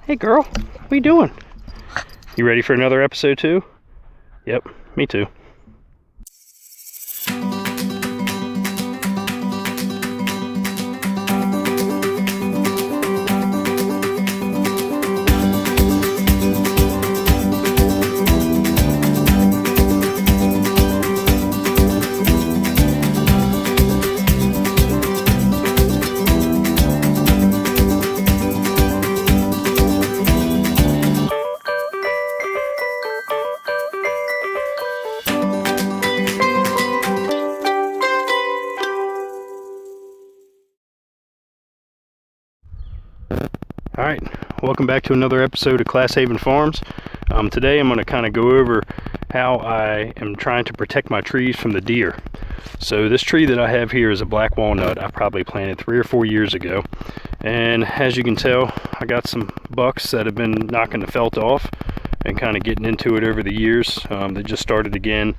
Hey girl, what are you doing? You ready for another episode too? Yep, me too. Alright, welcome back to another episode of Class Haven Farms. Today I'm going to kind of go over how I am trying to protect my trees from the deer. So this tree that I have here is a black walnut I probably planted 3 or 4 years ago. And as you can tell, I got some bucks that have been knocking the felt off and kind of getting into it over the years. They just started again.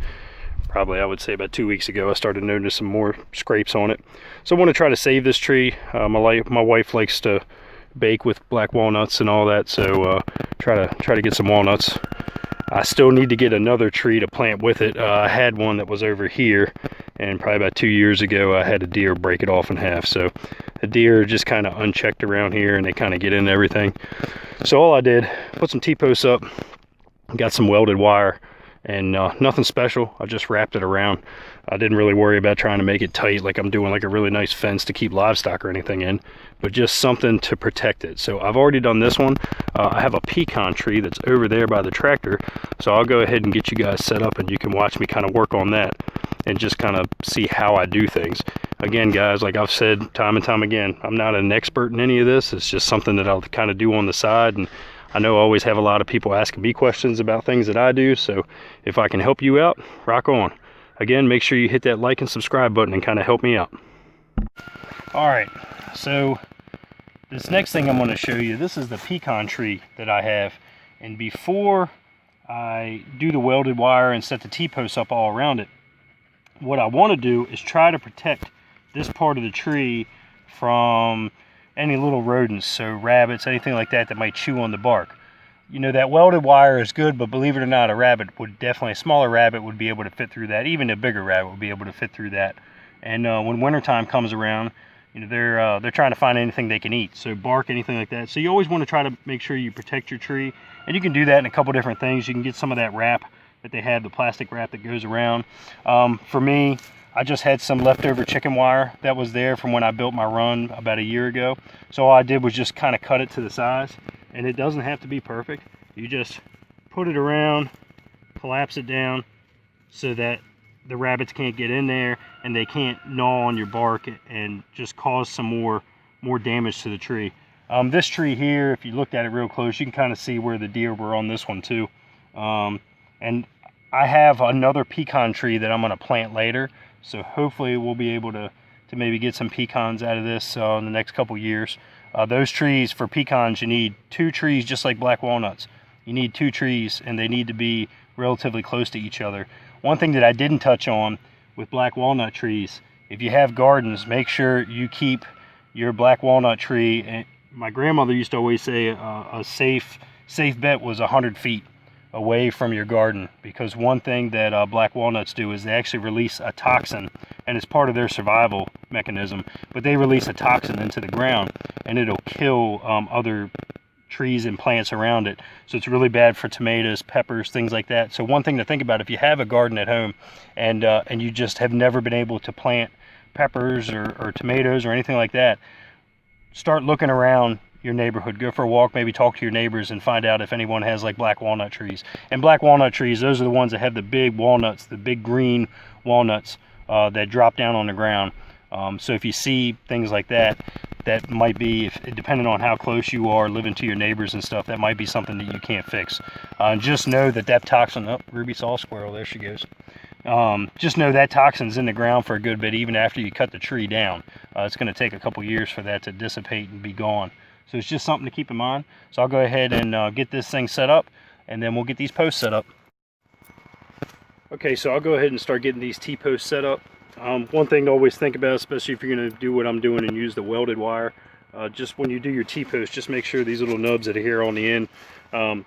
Probably I would say about 2 weeks ago I started noticing more scrapes on it. So I want to try to save this tree. My wife likes to bake with black walnuts and all that, so try to get some walnuts. I still need to get another tree to plant with it. I had one that was over here, and probably about 2 years ago I had a deer break it off in half. So the deer just kind of unchecked around here and they kind of get into everything. So all I did, put some T-posts up, got some welded wire, and nothing special. I just wrapped it around. I didn't really worry about trying to make it tight like I'm doing like a really nice fence to keep livestock or anything in, but just something to protect it. So I've already done this one. I have a pecan tree that's over there by the tractor, so I'll go ahead and get you guys set up and you can watch me kind of work on that and just kind of see how I do things. Again, guys, like I've said time and time again, I'm not an expert in any of this. It's just something that I'll kind of do on the side, and I know I always have a lot of people asking me questions about things that I do, so if I can help you out, rock on. Again, make sure you hit that like and subscribe button and kind of help me out. Alright, so this next thing I'm going to show you, this is the pecan tree that I have, and before I do the welded wire and set the T-posts up all around it, what I want to do is try to protect this part of the tree from any little rodents, so rabbits, anything like that might chew on the bark. You know, that welded wire is good, but believe it or not, a smaller rabbit would be able to fit through that. Even a bigger rabbit would be able to fit through that. And when wintertime comes around, you know, they're trying to find anything they can eat, so bark, anything like that. So you always want to try to make sure you protect your tree, and you can do that in a couple different things. You can get some of that wrap that they have, the plastic wrap that goes around. For me, I just had some leftover chicken wire that was there from when I built my run about a year ago. So all I did was just kind of cut it to the size, and it doesn't have to be perfect. You just put it around, collapse it down so that the rabbits can't get in there and they can't gnaw on your bark and just cause some more damage to the tree. This tree here, if you looked at it real close, you can kind of see where the deer were on this one too. And I have another pecan tree that I'm going to plant later, so hopefully we'll be able to maybe get some pecans out of this in the next couple years. Those trees, for pecans, you need 2 trees just like black walnuts. You need 2 trees, and they need to be relatively close to each other. One thing that I didn't touch on with black walnut trees, if you have gardens, make sure you keep your black walnut tree, and my grandmother used to always say a safe bet was 100 feet away from your garden, because one thing that black walnuts do is they actually release a toxin, and it's part of their survival mechanism, but they release a toxin into the ground and it'll kill other trees and plants around it. So it's really bad for tomatoes, peppers, things like that. So one thing to think about, if you have a garden at home and you just have never been able to plant peppers or tomatoes or anything like that, start looking around your neighborhood. Go for a walk, maybe talk to your neighbors and find out if anyone has like black walnut trees. And black walnut trees, those are the ones that have the big walnuts, the big green walnuts that drop down on the ground. So if you see things like that, that might be, depending on how close you are living to your neighbors and stuff, that might be something that you can't fix. Just know that toxin, oh, Ruby saw a squirrel, there she goes. Just know that toxin's in the ground for a good bit, even after you cut the tree down. It's going to take a couple years for that to dissipate and be gone. So it's just something to keep in mind. So I'll go ahead and get this thing set up, and then we'll get these posts set up. Okay, so I'll go ahead and start getting these T-posts set up. One thing to always think about, especially if you're going to do what I'm doing and use the welded wire, just when you do your T-post, just make sure these little nubs that are here on the end,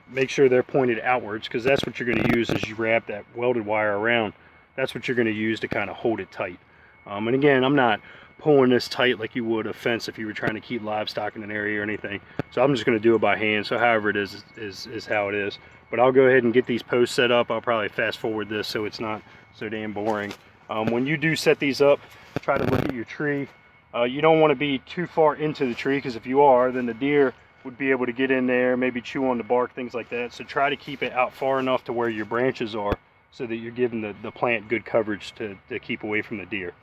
make sure they're pointed outwards, because that's what you're going to use as you wrap that welded wire around. That's what you're going to use to kind of hold it tight. And again, I'm not pulling this tight like you would a fence if you were trying to keep livestock in an area or anything. So I'm just going to do it by hand. So however it is how it is. But I'll go ahead and get these posts set up. I'll probably fast forward this so it's not so damn boring. When you do set these up, try to look at your tree. You don't want to be too far into the tree, because if you are, then the deer would be able to get in there, maybe chew on the bark, things like that. So try to keep it out far enough to where your branches are, so that you're giving the plant good coverage to keep away from the deer.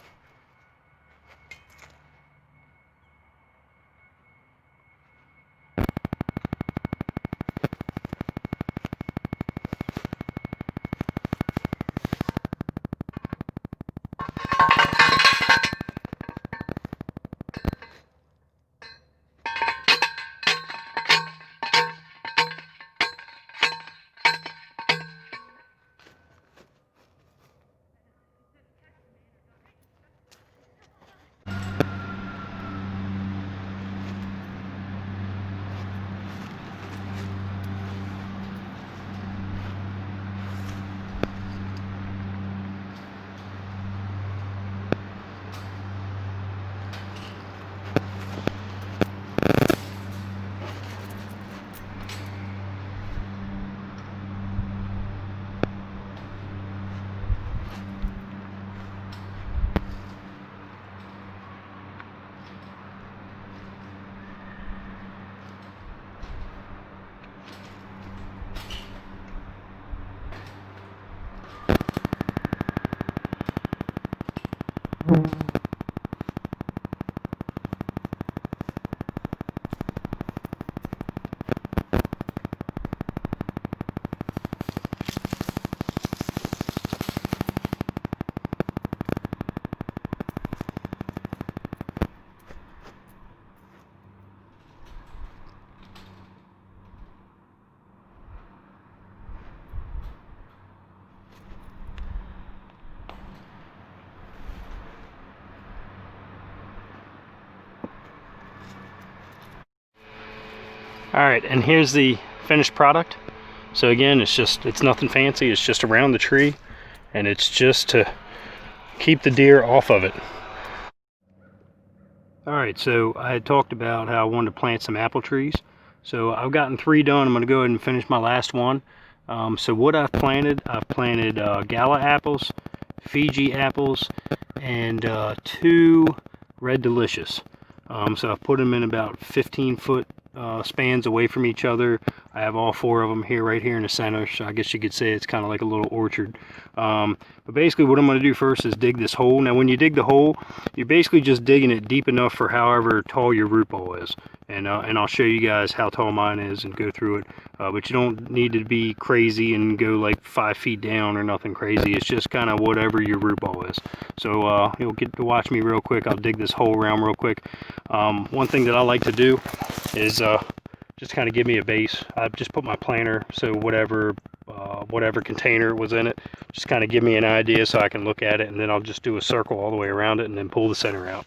Alright, and here's the finished product. So again, it's nothing fancy, it's just around the tree, and it's just to keep the deer off of it. Alright, so I had talked about how I wanted to plant some apple trees. So I've gotten 3 done. I'm going to go ahead and finish my last one. So what I've planted Gala apples, Fiji apples, and 2 Red Delicious. So I've put them in about 15-foot spans away from each other. I have all 4 of them here, right here in the center, so I guess you could say it's kind of like a little orchard. But basically what I'm going to do first is dig this hole. Now when you dig the hole, you're basically just digging it deep enough for however tall your root ball is. And I'll show you guys how tall mine is and go through it. But you don't need to be crazy and go like 5 feet down or nothing crazy. It's just kind of whatever your root ball is. So you'll get to watch me real quick. I'll dig this hole around real quick. One thing that I like to do is just kind of give me a base. I just put my planter, so whatever container was in it, just kind of give me an idea so I can look at it, and then I'll just do a circle all the way around it and then pull the center out.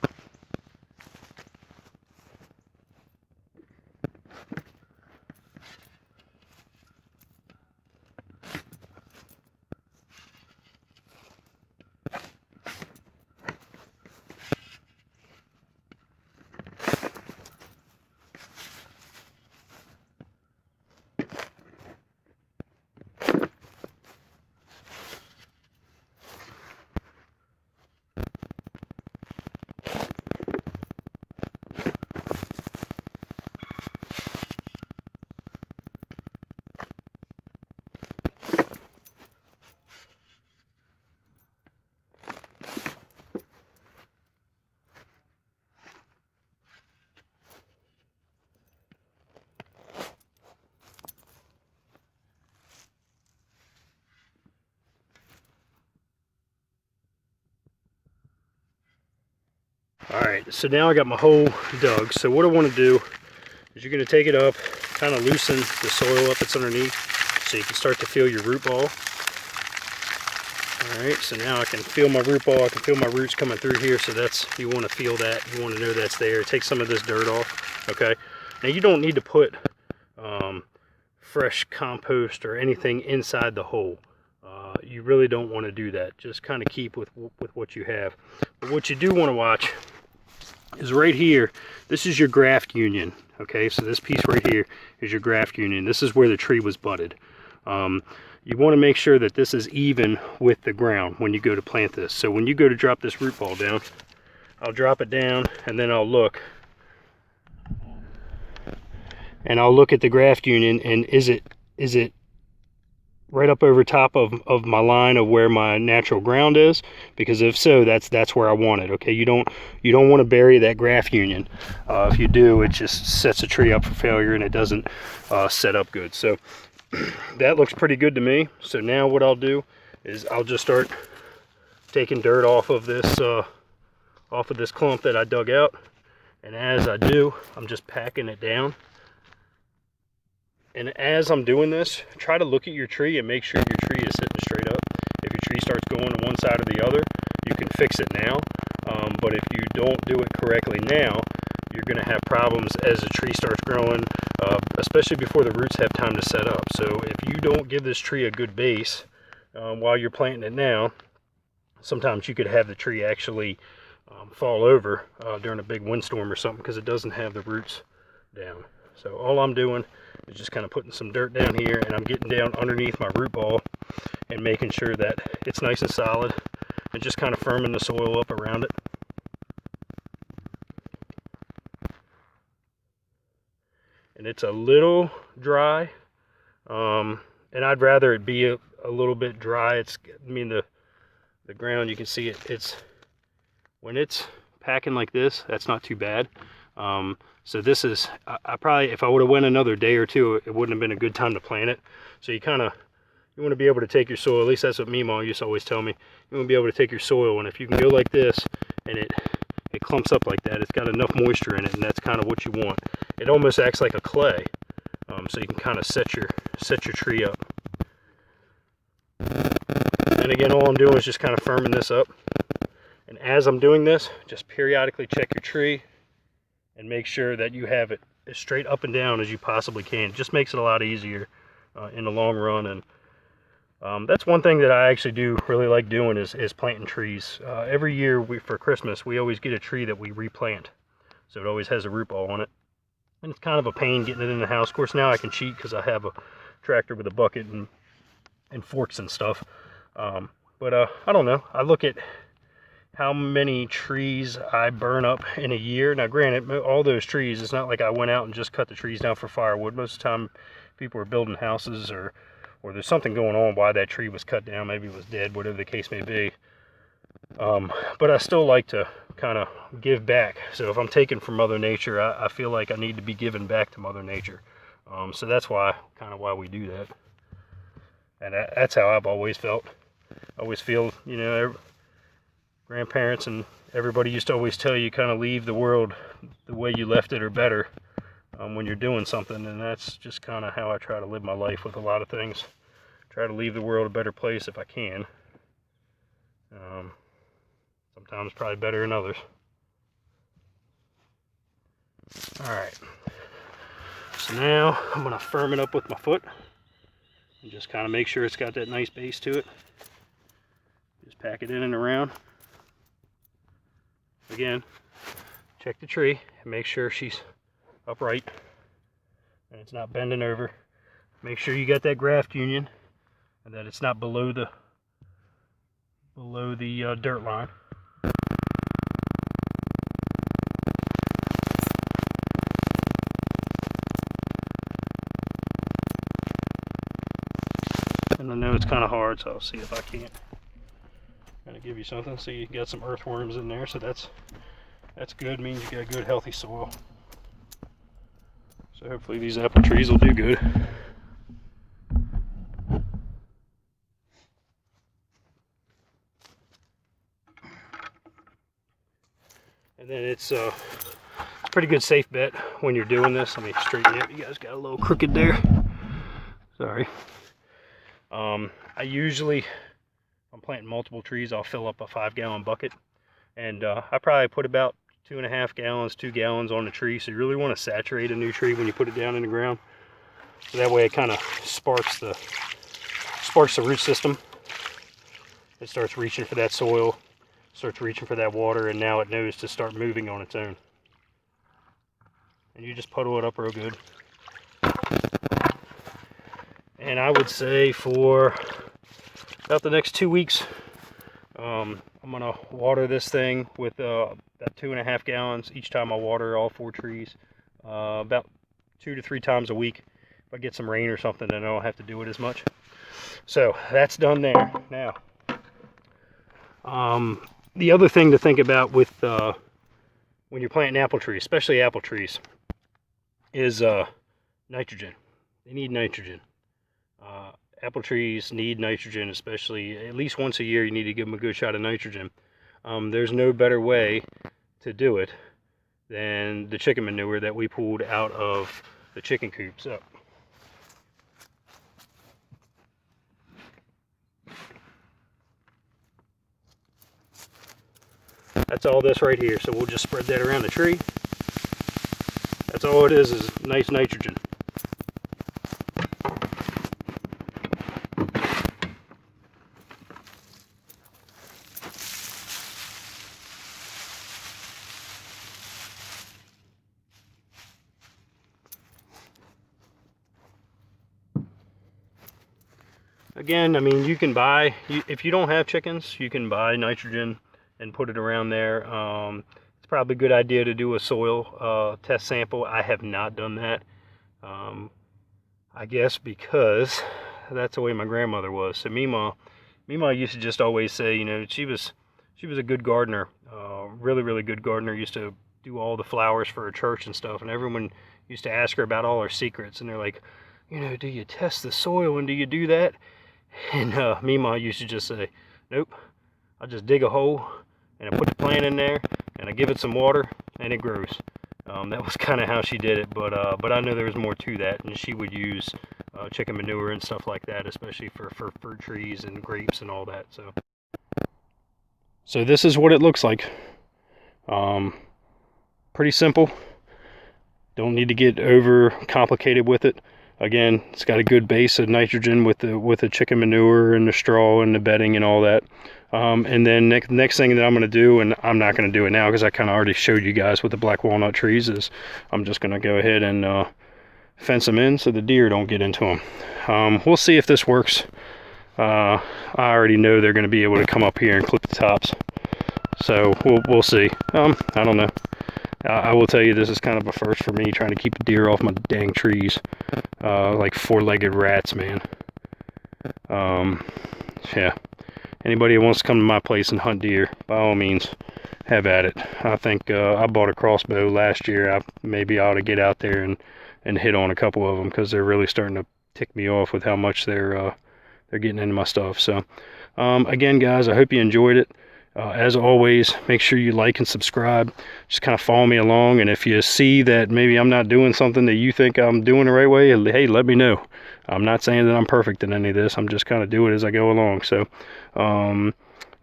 Alright, so now I got my hole dug. So what I want to do is you're going to take it up, kind of loosen the soil up that's underneath so you can start to feel your root ball. All right, so now I can feel my root ball. I can feel my roots coming through here. So that's, you want to feel that. You want to know that's there. Take some of this dirt off. Okay. Now you don't need to put fresh compost or anything inside the hole. You really don't want to do that. Just kind of keep with what you have. But what you do want to watch is right here. This is your graft union. Okay, so this piece right here is your graft union. This is where the tree was budded. You want to make sure that this is even with the ground when you go to plant this. So when you go to drop this root ball down, I'll drop it down and then I'll look. And I'll look at the graft union, and is it right up over top of my line of where my natural ground is? Because if so, that's where I want it. Okay, you don't want to bury that graft union. If you do, it just sets a tree up for failure and it doesn't set up good. So that looks pretty good to me. So now what I'll do is I'll just start taking dirt off of this clump that I dug out, and as I do, I'm just packing it down. And as I'm doing this, try to look at your tree and make sure your tree is sitting straight up. If your tree starts going to one side or the other, you can fix it now. But if you don't do it correctly now, you're going to have problems as the tree starts growing, especially before the roots have time to set up. So if you don't give this tree a good base while you're planting it now, sometimes you could have the tree actually fall over during a big windstorm or something because it doesn't have the roots down. So all I'm doing is just kind of putting some dirt down here, and I'm getting down underneath my root ball and making sure that it's nice and solid, and just kind of firming the soil up around it. And it's a little dry, and I'd rather it be a little bit dry. The ground, you can see it's when it's packing like this, that's not too bad. So this is, I probably, if I would have went another day or two, it wouldn't have been a good time to plant it. So you want to be able to take your soil, at least that's what Meemaw used to always tell me. You want to be able to take your soil, and if you can go like this and it clumps up like that, it's got enough moisture in it, and that's kind of what you want. It almost acts like a clay, so you can kind of set your tree up. And again, all I'm doing is just kind of firming this up. And as I'm doing this, just periodically check your tree and make sure that you have it as straight up and down as you possibly can. It just makes it a lot easier in the long run. And that's one thing that I actually do really like doing is planting trees. Every year for Christmas, we always get a tree that we replant. So it always has a root ball on it. And it's kind of a pain getting it in the house. Of course, now I can cheat because I have a tractor with a bucket and forks and stuff. But I don't know. I look at how many trees I burn up in a year. Now granted, all those trees, it's not like I went out and just cut the trees down for firewood. Most of the time people are building houses or there's something going on why that tree was cut down. Maybe it was dead, whatever the case may be. But I still like to kind of give back. So if I'm taking from Mother Nature, I feel like I need to be giving back to Mother Nature. So that's why we do that. And that's how I've always felt. I always feel, grandparents and everybody used to always tell you kind of leave the world the way you left it or better when you're doing something, and that's just kind of how I try to live my life with a lot of things. Try to leave the world a better place if I can. Sometimes probably better than others. Alright, so now I'm going to firm it up with my foot and just kind of make sure it's got that nice base to it. Just pack it in and around. Again, check the tree and make sure she's upright and it's not bending over. Make sure you got that graft union and that it's not below the dirt line. And I know it's kind of hard, so I'll see if I can't kind of give you something. See, you got some earthworms in there, so that's good. Means you got good healthy soil. So hopefully these apple trees will do good. And then it's a pretty good safe bet when you're doing this. Let me straighten it. You guys got a little crooked there. Sorry. I usually I'm planting multiple trees, I'll fill up a 5-gallon bucket. And I probably put about 2.5 gallons, 2 gallons on the tree. So you really want to saturate a new tree when you put it down in the ground. So that way it kind of sparks the root system. It starts reaching for that soil, starts reaching for that water, and now it knows to start moving on its own. And you just puddle it up real good. And I would say for about the next 2 weeks, I'm gonna water this thing with about 2.5 gallons each time I water all 4 trees, about 2 to 3 times a week. If I get some rain or something, then I don't have to do it as much. So that's done there. Now, the other thing to think about with when you're planting apple trees, especially apple trees, is nitrogen. They need nitrogen. Apple trees need nitrogen, especially at least once a year. You need to give them a good shot of nitrogen. There's no better way to do it than the chicken manure that we pulled out of the chicken coop. So that's all this right here. So we'll just spread that around the tree. That's all it is nice nitrogen. Again, I mean, you can buy, if you don't have chickens, you can buy nitrogen and put it around there. It's probably a good idea to do a soil test sample. I have not done that. I guess because that's the way my grandmother was. So Mima used to just always say, you know, she was a good gardener, really good gardener. Used to do all the flowers for her church and stuff, and everyone used to ask her about all her secrets, and they're like, you know, do you test the soil and do you do that? And Mima used to just say, nope, I just dig a hole and I put the plant in there and I give it some water and it grows. That was kind of how she did it, but I know there was more to that, and she would use chicken manure and stuff like that, especially for fruit trees and grapes and all that. So this is what it looks like. Pretty simple. Don't need to get over complicated with it. Again, it's got a good base of nitrogen with the chicken manure and the straw and the bedding and all that. And then next thing that I'm going to do, and I'm not going to do it now because I kind of already showed you guys with the black walnut trees, is I'm just going to go ahead and fence them in so the deer don't get into them. We'll see if this works. I already know they're going to be able to come up here and clip the tops. So we'll see. I don't know. I will tell you, this is kind of a first for me, trying to keep the deer off my dang trees. Like 4-legged rats, man. Yeah. Anybody who wants to come to my place and hunt deer, by all means, have at it. I think I bought a crossbow last year. Maybe I ought to get out there and hit on a couple of them, because they're really starting to tick me off with how much they're getting into my stuff. So, again, guys, I hope you enjoyed it. As always, make sure you like and subscribe. Just kind of follow me along, and if you see that maybe I'm not doing something that you think I'm doing the right way, hey, let me know. I'm not saying that I'm perfect in any of this. I'm just kind of doing it as I go along. So you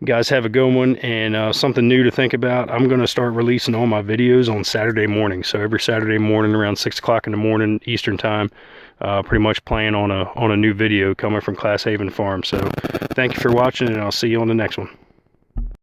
guys have a good one, and something new to think about. I'm going to start releasing all my videos on Saturday morning. So every Saturday morning around 6 o'clock in the morning Eastern time, pretty much playing on a new video coming from Class Haven Farms. So thank you for watching, and I'll see you on the next one.